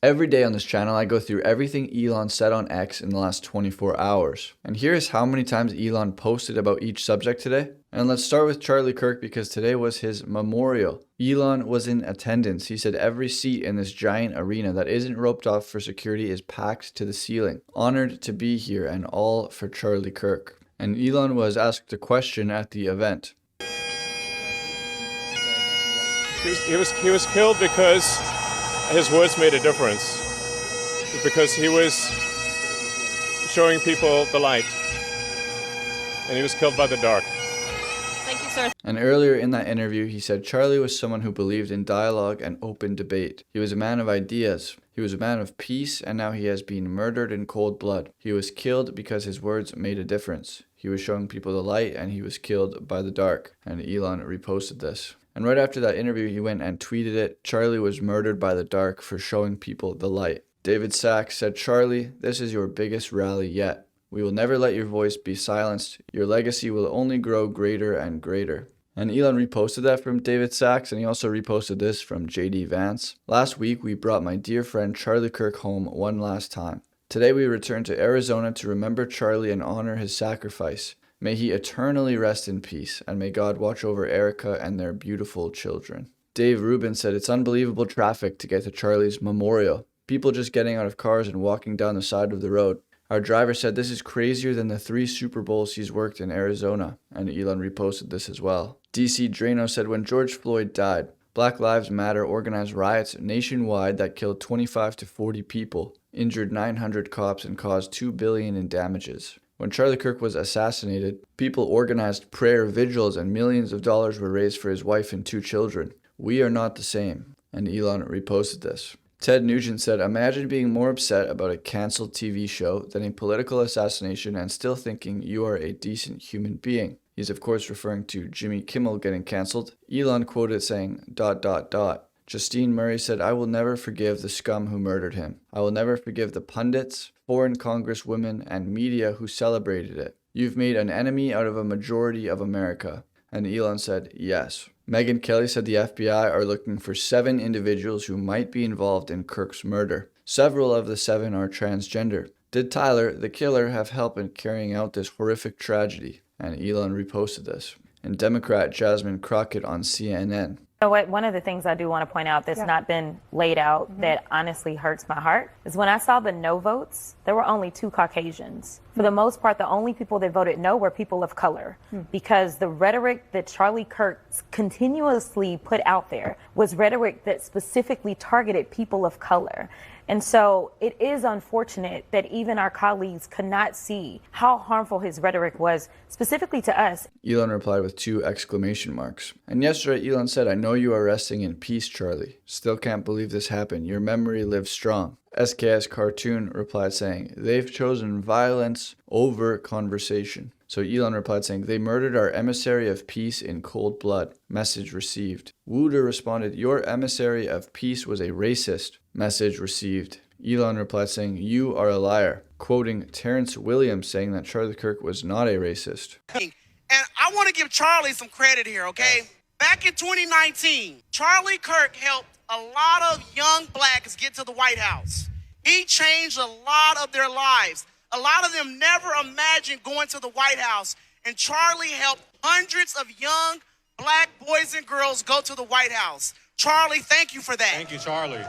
Every day on this channel, I go through everything Elon said on X in the last 24 hours. And here is how many times Elon posted about each subject today. And let's start with Charlie Kirk because today was his memorial. Elon was in attendance. He said every seat in this giant arena that isn't roped off for security is packed to the ceiling. Honored to be here and all for Charlie Kirk. And Elon was asked a question at the event. He was killed because his words made a difference, because he was showing people the light, and he was killed by the dark. Thank you, sir. And earlier in that interview, he said Charlie was someone who believed in dialogue and open debate. He was a man of ideas. He was a man of peace, and now he has been murdered in cold blood. He was killed because his words made a difference. He was showing people the light, and he was killed by the dark. And Elon reposted this. And right after that interview, he went and tweeted it. Charlie was murdered by the dark for showing people the light. David Sachs said, Charlie, this is your biggest rally yet. We will never let your voice be silenced. Your legacy will only grow greater and greater. And Elon reposted that from David Sachs, and he also reposted this from JD Vance. Last week, we brought my dear friend Charlie Kirk home one last time. Today, we return to Arizona to remember Charlie and honor his sacrifice. May he eternally rest in peace, and may God watch over Erica and their beautiful children. Dave Rubin said it's unbelievable traffic to get to Charlie's memorial. People just getting out of cars and walking down the side of the road. Our driver said this is crazier than the 3 Super Bowls he's worked in Arizona, and Elon reposted this as well. DC Drano said when George Floyd died, Black Lives Matter organized riots nationwide that killed 25 to 40 people, injured 900 cops, and caused $2 billion in damages. When Charlie Kirk was assassinated, people organized prayer vigils and millions of dollars were raised for his wife and 2 children. We are not the same. And Elon reposted this. Ted Nugent said, imagine being more upset about a canceled TV show than a political assassination and still thinking you are a decent human being. He's of course referring to Jimmy Kimmel getting canceled. Elon quoted saying, ... Justine Murray said, I will never forgive the scum who murdered him. I will never forgive the pundits, foreign congresswomen, and media who celebrated it. You've made an enemy out of a majority of America. And Elon said, yes. Megyn Kelly said the FBI are looking for 7 individuals who might be involved in Kirk's murder. Several of the 7 are transgender. Did Tyler, the killer, have help in carrying out this horrific tragedy? And Elon reposted this. And Democrat Jasmine Crockett on CNN. You know what? One of the things I do want to point out that's not been laid out that honestly hurts my heart is when I saw the no votes, there were only 2 Caucasians. For the most part, the only people that voted no were people of color because the rhetoric that Charlie Kirk continuously put out there was rhetoric that specifically targeted people of color. And so it is unfortunate that even our colleagues could not see how harmful his rhetoric was, specifically to us. Elon replied with 2 exclamation marks. And yesterday, Elon said, I know you are resting in peace, Charlie. Still can't believe this happened. Your memory lives strong. SKS Cartoon replied saying, they've chosen violence over conversation. So Elon replied saying, they murdered our emissary of peace in cold blood. Message received. Wooder responded, your emissary of peace was a racist. Message received. Elon replied saying, you are a liar. Quoting Terrence Williams saying that Charlie Kirk was not a racist. And I want to give Charlie some credit here, okay? Back in 2019, Charlie Kirk helped a lot of young blacks get to the White House. He changed a lot of their lives. A lot of them never imagined going to the White House, and Charlie helped hundreds of young black boys and girls go to the White House. Charlie, thank you for that. Thank you, Charlie.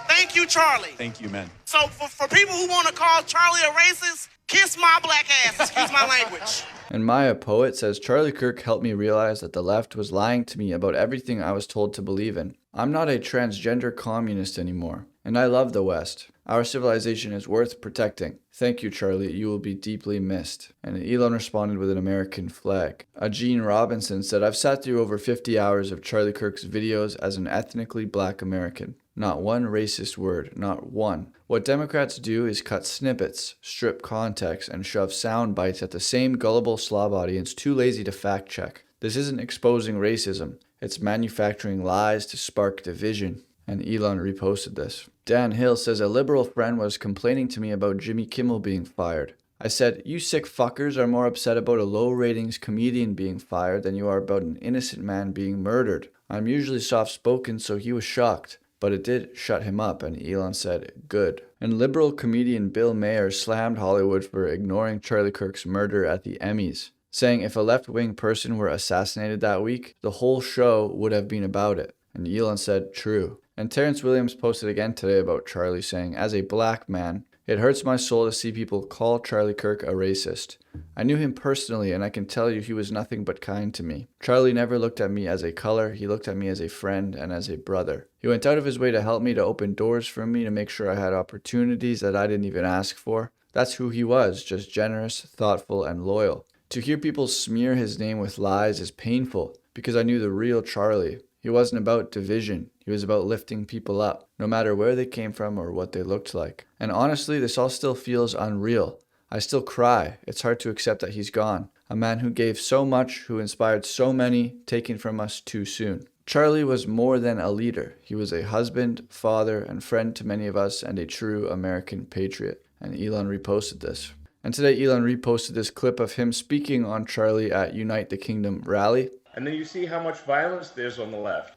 Thank you, Charlie. Thank you, man. So for people who want to call Charlie a racist, kiss my black ass, excuse my language. And Maya Poet says, Charlie Kirk helped me realize that the left was lying to me about everything I was told to believe in. I'm not a transgender communist anymore, and I love the West. Our civilization is worth protecting. Thank you, Charlie. You will be deeply missed. And Elon responded with an American flag. Gene Robinson said, I've sat through over 50 hours of Charlie Kirk's videos as an ethnically black American. Not one racist word, not one. What Democrats do is cut snippets, strip context, and shove sound bites at the same gullible slob audience too lazy to fact check. This isn't exposing racism. It's manufacturing lies to spark division. And Elon reposted this. Dan Hill says a liberal friend was complaining to me about Jimmy Kimmel being fired. I said, you sick fuckers are more upset about a low ratings comedian being fired than you are about an innocent man being murdered. I'm usually soft spoken, so he was shocked. but it did shut him up, and Elon said, good. And liberal comedian Bill Maher slammed Hollywood for ignoring Charlie Kirk's murder at the Emmys, saying if a left-wing person were assassinated that week, the whole show would have been about it. And Elon said, true. And Terrence Williams posted again today about Charlie, saying, as a black man, it hurts my soul to see people call Charlie Kirk a racist. I knew him personally, and I can tell you he was nothing but kind to me. Charlie never looked at me as a color, he looked at me as a friend and as a brother. He went out of his way to help me, to open doors for me, to make sure I had opportunities that I didn't even ask for. That's who he was, just generous, thoughtful, and loyal. To hear people smear his name with lies is painful, because I knew the real Charlie. He wasn't about division. He was about lifting people up, no matter where they came from or what they looked like. And honestly, this all still feels unreal. I still cry. It's hard to accept that he's gone. A man who gave so much, who inspired so many, taken from us too soon. Charlie was more than a leader. He was a husband, father, and friend to many of us, and a true American patriot. And Elon reposted this. And today Elon reposted this clip of him speaking on Charlie at Unite the Kingdom rally. And then you see how much violence there's on the left,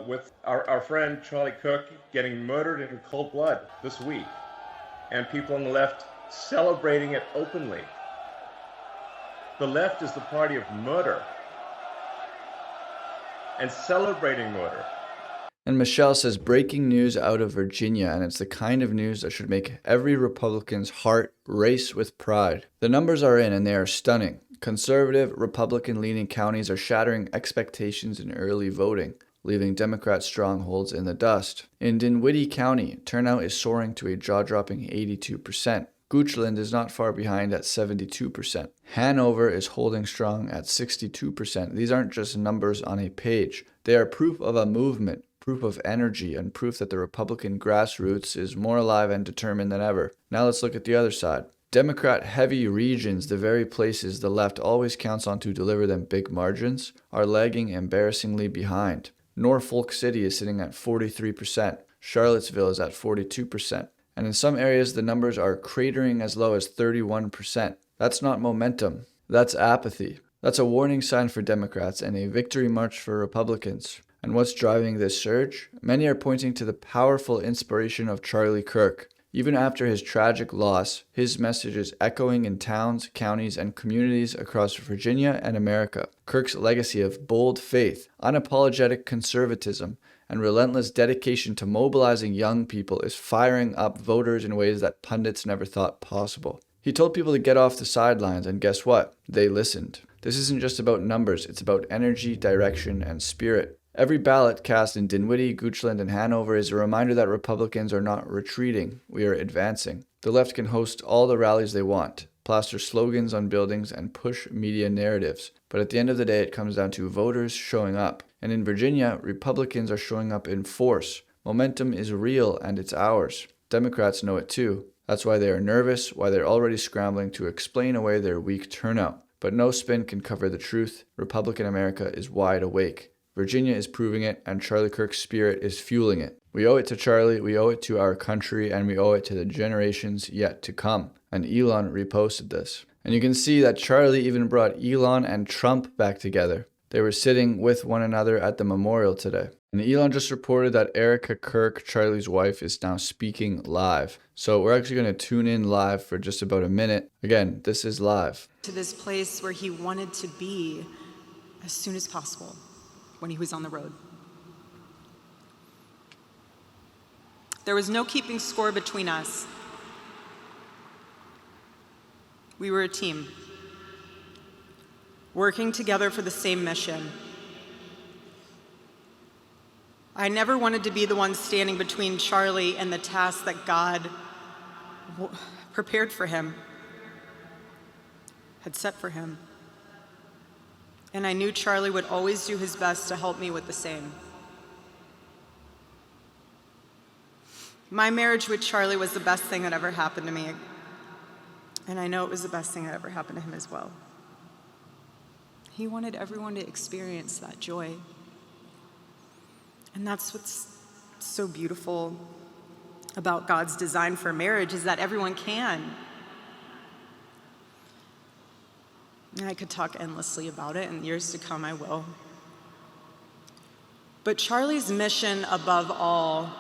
with our friend Charlie Kirk getting murdered in cold blood this week, and people on the left celebrating it openly. The left is the party of murder and celebrating murder. And Michelle says, breaking news out of Virginia, and it's the kind of news that should make every Republican's heart race with pride. The numbers are in, and they are stunning. Conservative, Republican-leaning counties are shattering expectations in early voting, leaving Democrat strongholds in the dust. In Dinwiddie County, turnout is soaring to a jaw-dropping 82%. Goochland is not far behind at 72%. Hanover is holding strong at 62%. These aren't just numbers on a page. They are proof of a movement, proof of energy, and proof that the Republican grassroots is more alive and determined than ever. Now let's look at the other side. Democrat-heavy regions, the very places the left always counts on to deliver them big margins, are lagging embarrassingly behind. Norfolk City is sitting at 43%. Charlottesville is at 42%. And in some areas, the numbers are cratering as low as 31%. That's not momentum. That's apathy. That's a warning sign for Democrats and a victory march for Republicans. And what's driving this surge? Many are pointing to the powerful inspiration of Charlie Kirk. Even after his tragic loss, his message is echoing in towns, counties, and communities across Virginia and America. Kirk's legacy of bold faith, unapologetic conservatism, and relentless dedication to mobilizing young people is firing up voters in ways that pundits never thought possible. He told people to get off the sidelines, and guess what? They listened. This isn't just about numbers, it's about energy, direction, and spirit. Every ballot cast in Dinwiddie, Goochland, and Hanover is a reminder that Republicans are not retreating, we are advancing. The left can host all the rallies they want, plaster slogans on buildings, and push media narratives. But at the end of the day, it comes down to voters showing up. And in Virginia, Republicans are showing up in force. Momentum is real, and it's ours. Democrats know it too. That's why they are nervous, why they're already scrambling to explain away their weak turnout. But no spin can cover the truth. Republican America is wide awake. Virginia is proving it, and Charlie Kirk's spirit is fueling it. We owe it to Charlie, we owe it to our country, and we owe it to the generations yet to come. And Elon reposted this. And you can see that Charlie even brought Elon and Trump back together. They were sitting with one another at the memorial today. And Elon just reported that Erica Kirk, Charlie's wife, is now speaking live. So we're actually going to tune in live for just about a minute. Again, this is live. To this place where he wanted to be as soon as possible when he was on the road. There was no keeping score between us. We were a team, working together for the same mission. I never wanted to be the one standing between Charlie and the task that God prepared for him, had set for him. And I knew Charlie would always do his best to help me with the same. My marriage with Charlie was the best thing that ever happened to me. And I know it was the best thing that ever happened to him as well. He wanted everyone to experience that joy. And that's what's so beautiful about God's design for marriage, is that everyone can. And I could talk endlessly about it, and years to come I will. But Charlie's mission above all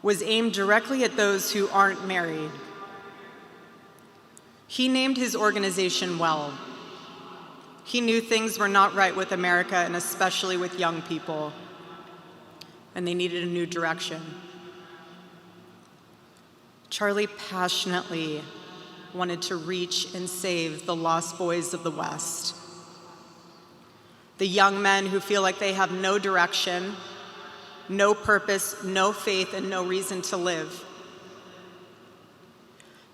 was aimed directly at those who aren't married. He named his organization well. He knew things were not right with America, and especially with young people, and they needed a new direction. Charlie passionately wanted to reach and save the lost boys of the West, the young men who feel like they have no direction, no purpose, no faith, and no reason to live.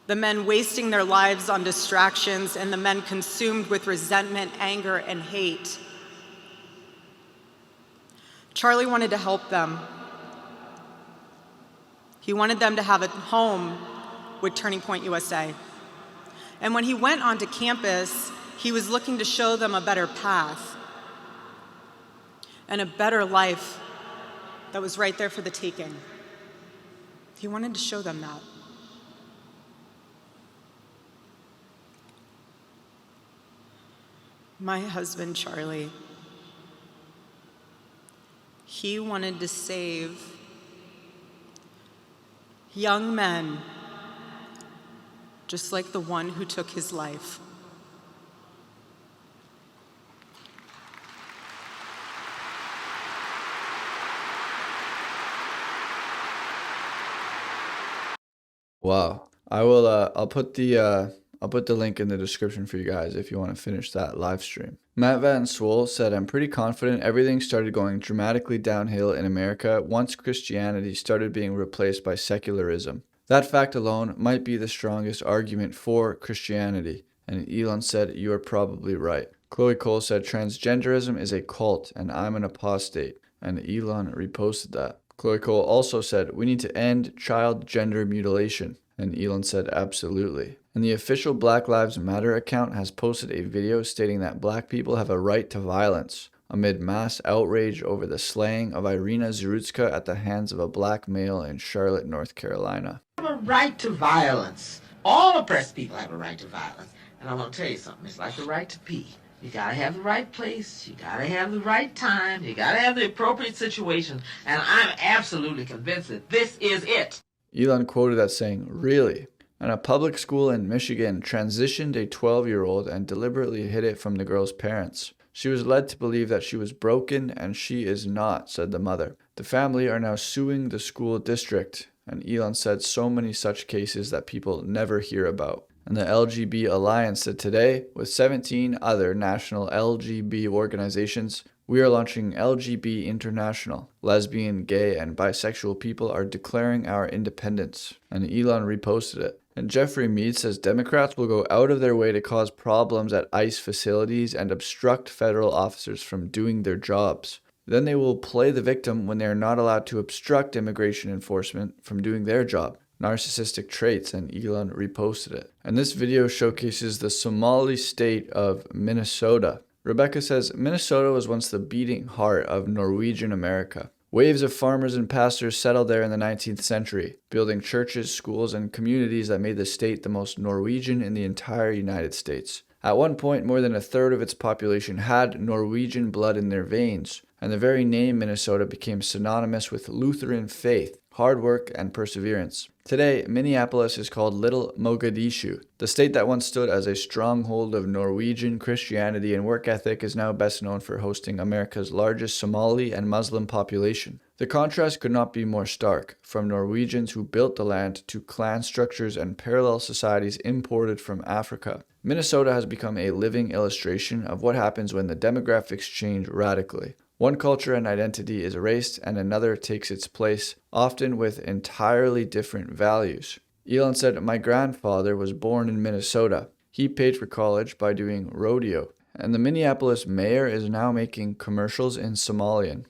The men wasting their lives on distractions, and the men consumed with resentment, anger, and hate. Charlie wanted to help them. He wanted them to have a home with Turning Point USA. And when he went onto campus, he was looking to show them a better path and a better life that was right there for the taking. He wanted to show them that. My husband, Charlie, he wanted to save young men just like the one who took his life. Wow. I'll put the link in the description for you guys if you want to finish that live stream. Matt Van Swole said, "I'm pretty confident everything started going dramatically downhill in America once Christianity started being replaced by secularism. That fact alone might be the strongest argument for Christianity." And Elon said, "You are probably right." Chloe Cole said, "Transgenderism is a cult and I'm an apostate." And Elon reposted that. Chloe Cole also said, "We need to end child gender mutilation." And Elon said, "Absolutely." And the official Black Lives Matter account has posted a video stating that black people have a right to violence amid mass outrage over the slaying of Irina Zerutska at the hands of a black male in Charlotte, North Carolina. We have a right to violence. All oppressed people have a right to violence. And I'm going to tell you something. It's like the right to pee. You got to have the right place. You got to have the right time. You got to have the appropriate situation. And I'm absolutely convinced that this is it. Elon quoted that saying, "Really?" And a public school in Michigan transitioned a 12-year-old and deliberately hid it from the girl's parents. She was led to believe that she was broken, and she is not, said the mother. The family are now suing the school district, and Elon said so many such cases that people never hear about. And the LGB Alliance said today, with 17 other national LGB organizations, we are launching LGB International. Lesbian, gay, and bisexual people are declaring our independence. And Elon reposted it. And Jeffrey Mead says Democrats will go out of their way to cause problems at ICE facilities and obstruct federal officers from doing their jobs. Then they will play the victim when they are not allowed to obstruct immigration enforcement from doing their job. Narcissistic traits, and Elon reposted it. And this video showcases the Somali state of Minnesota. Rebecca says, Minnesota was once the beating heart of Norwegian America. Waves of farmers and pastors settled there in the 19th century, building churches, schools, and communities that made the state the most Norwegian in the entire United States. At one point, more than a third of its population had Norwegian blood in their veins, and the very name Minnesota became synonymous with Lutheran faith, hard work, and perseverance. Today, Minneapolis is called Little Mogadishu. The state that once stood as a stronghold of Norwegian Christianity and work ethic is now best known for hosting America's largest Somali and Muslim population. The contrast could not be more stark, from Norwegians who built the land to clan structures and parallel societies imported from Africa. Minnesota has become a living illustration of what happens when the demographics change radically. One culture and identity is erased and another takes its place, often with entirely different values. Elon said, my grandfather was born in Minnesota. He paid for college by doing rodeo. And the Minneapolis mayor is now making commercials in Somalian.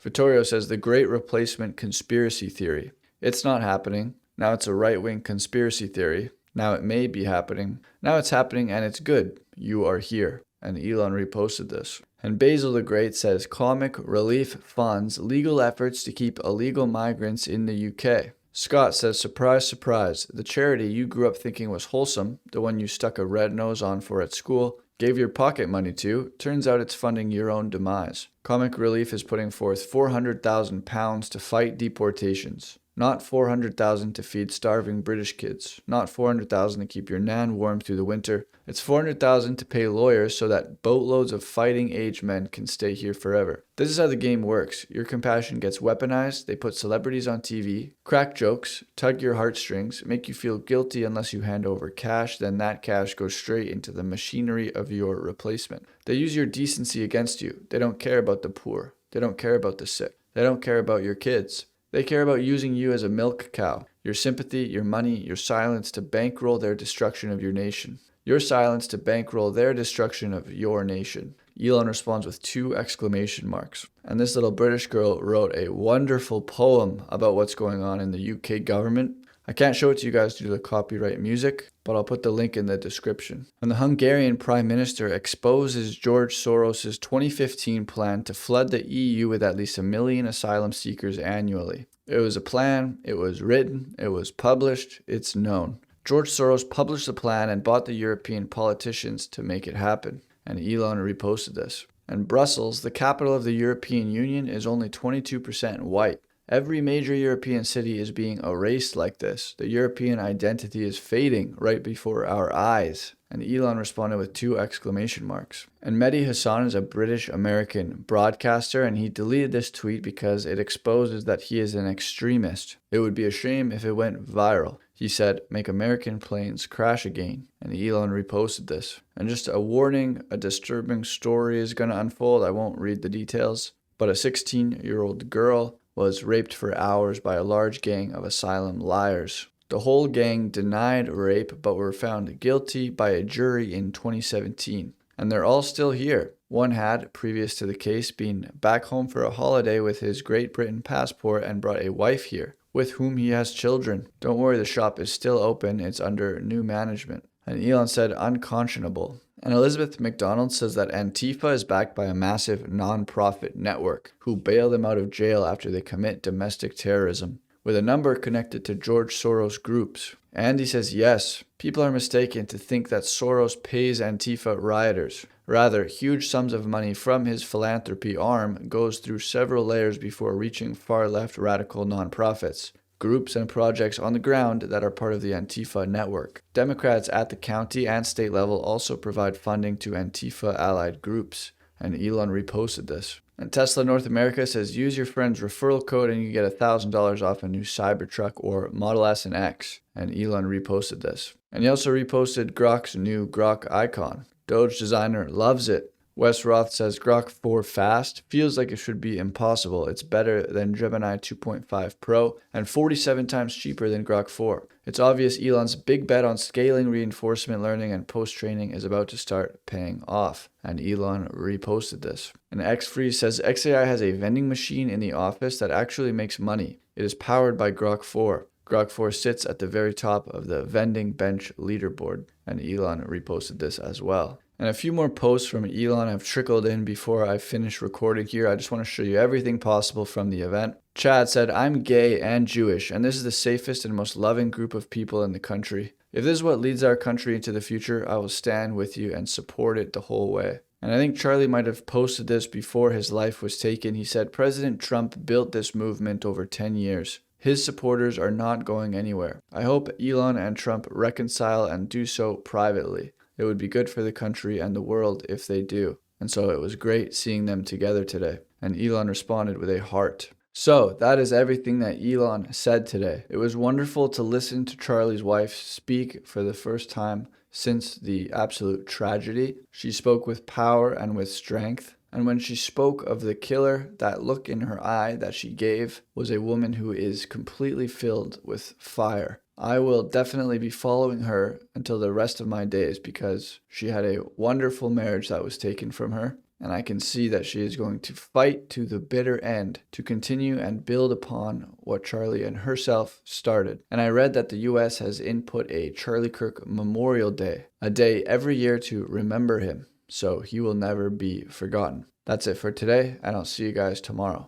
Vittorio says the Great Replacement conspiracy theory. It's not happening. Now it's a right-wing conspiracy theory. Now it may be happening. Now it's happening and it's good. You are here. And Elon reposted this. And Basil the Great says, Comic Relief funds legal efforts to keep illegal migrants in the UK. Scott says, surprise, surprise, the charity you grew up thinking was wholesome, the one you stuck a red nose on for at school, gave your pocket money to, turns out it's funding your own demise. Comic Relief is putting forth £400,000 to fight deportations. Not $400,000 to feed starving British kids. Not $400,000 to keep your nan warm through the winter. It's $400,000 to pay lawyers so that boatloads of fighting age men can stay here forever. This is how the game works. Your compassion gets weaponized, they put celebrities on TV, crack jokes, tug your heartstrings, make you feel guilty unless you hand over cash, then that cash goes straight into the machinery of your replacement. They use your decency against you. They don't care about the poor. They don't care about the sick. They don't care about your kids. They care about using you as a milk cow, your sympathy, your money, your silence to bankroll their destruction of your nation. Your silence to bankroll their destruction of your nation. Elon responds with 2 exclamation marks. And this little British girl wrote a wonderful poem about what's going on in the UK government. I can't show it to you guys due to the copyright music, but I'll put the link in the description. And the Hungarian Prime Minister exposes George Soros' 2015 plan to flood the EU with at least 1 million asylum seekers annually. It was a plan, it was written, it was published, it's known. George Soros published the plan and bought the European politicians to make it happen. And Elon reposted this. And Brussels, the capital of the European Union, is only 22% white. Every major European city is being erased like this. The European identity is fading right before our eyes. And Elon responded with 2 exclamation marks. And Mehdi Hassan is a British-American broadcaster, and he deleted this tweet because it exposes that he is an extremist. It would be a shame if it went viral. He said, "Make American planes crash again." And Elon reposted this. And just a warning, a disturbing story is going to unfold. I won't read the details. But a 16-year-old girl was raped for hours by a large gang of asylum liars. The whole gang denied rape but were found guilty by a jury in 2017. And they're all still here. One had, previous to the case, been back home for a holiday with his Great Britain passport and brought a wife here, with whom he has children. Don't worry, the shop is still open. It's under new management. And Elon said, unconscionable. And Elizabeth McDonald says that Antifa is backed by a massive non-profit network who bail them out of jail after they commit domestic terrorism, with a number connected to George Soros groups. And he says, yes, people are mistaken to think that Soros pays Antifa rioters. Rather, huge sums of money from his philanthropy arm goes through several layers before reaching far-left radical nonprofits, groups and projects on the ground that are part of the Antifa network. Democrats at the county and state level also provide funding to Antifa-allied groups. And Elon reposted this. And Tesla North America says use your friend's referral code and you get $1,000 off a new Cybertruck or Model S and X. And Elon reposted this. And he also reposted Grok's new Grok icon. Doge designer loves it. Wes Roth says Grok 4 Fast feels like it should be impossible. It's better than Gemini 2.5 Pro and 47 times cheaper than Grok 4. It's obvious Elon's big bet on scaling reinforcement learning and post-training is about to start paying off. And Elon reposted this. And XFree says XAI has a vending machine in the office that actually makes money. It is powered by Grok 4. Grok 4 sits at the very top of the vending bench leaderboard. And Elon reposted this as well. And a few more posts from Elon have trickled in before I finish recording here. I just want to show you everything possible from the event. Chad said, I'm gay and Jewish, and this is the safest and most loving group of people in the country. If this is what leads our country into the future, I will stand with you and support it the whole way. And I think Charlie might have posted this before his life was taken. He said, President Trump built this movement over 10 years. His supporters are not going anywhere. I hope Elon and Trump reconcile and do so privately. It would be good for the country and the world if they do. And so it was great seeing them together today. And Elon responded with a heart. So that is everything that Elon said today. It was wonderful to listen to Charlie's wife speak for the first time since the absolute tragedy. She spoke with power and with strength. And when she spoke of the killer, that look in her eye that she gave was a woman who is completely filled with fire. I will definitely be following her until the rest of my days because she had a wonderful marriage that was taken from her. And I can see that she is going to fight to the bitter end to continue and build upon what Charlie and herself started. And I read that the US has input a Charlie Kirk Memorial Day, a day every year to remember him. So he will never be forgotten. That's it for today, and I'll see you guys tomorrow.